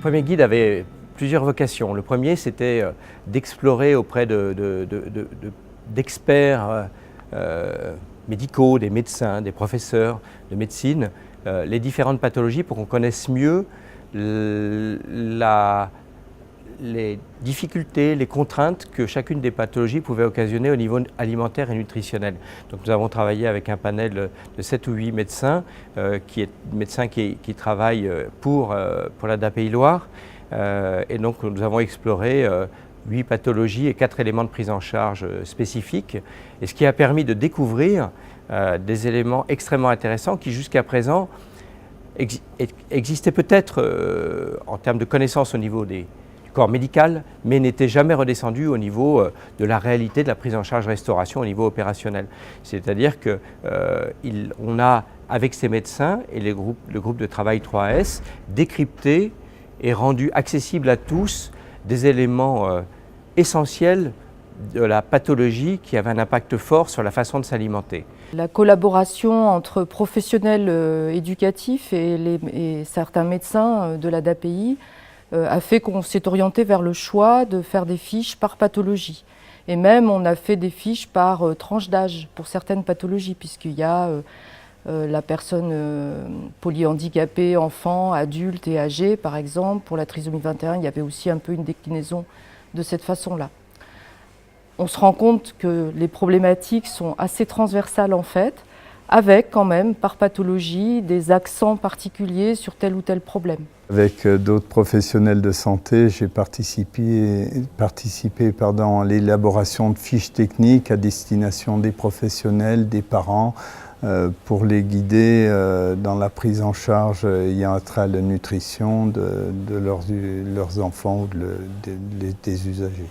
premier guide avait plusieurs vocations. Le premier, c'était d'explorer auprès d'experts médicaux, des médecins, des professeurs de médecine, les différentes pathologies pour qu'on connaisse mieux les difficultés, les contraintes que chacune des pathologies pouvait occasionner au niveau alimentaire et nutritionnel. Donc nous avons travaillé avec un panel de 7 ou 8 médecins, qui travaillent pour la DAPI Loire. Et donc nous avons exploré 8 pathologies et 4 éléments de prise en charge spécifiques, et ce qui a permis de découvrir des éléments extrêmement intéressants qui jusqu'à présent existaient peut-être en termes de connaissances au niveau du corps médical, mais n'étaient jamais redescendus au niveau de la réalité de la prise en charge restauration au niveau opérationnel. C'est-à-dire qu'on a, avec ces médecins et le groupe de travail 3S, décrypté et rendu accessible à tous des éléments essentiels de la pathologie qui avaient un impact fort sur la façon de s'alimenter. La collaboration entre professionnels éducatifs et certains médecins de la DAPI a fait qu'on s'est orienté vers le choix de faire des fiches par pathologie. Et même on a fait des fiches par tranche d'âge pour certaines pathologies, puisqu'il y a la personne polyhandicapée, enfant, adulte et âgé, par exemple. Pour la trisomie 21, il y avait aussi un peu une déclinaison de cette façon-là. On se rend compte que les problématiques sont assez transversales en fait, avec quand même par pathologie des accents particuliers sur tel ou tel problème. Avec d'autres professionnels de santé, j'ai participé à l'élaboration de fiches techniques à destination des professionnels, des parents, pour les guider dans la prise en charge ayant trait à la nutrition de leurs enfants ou des usagers.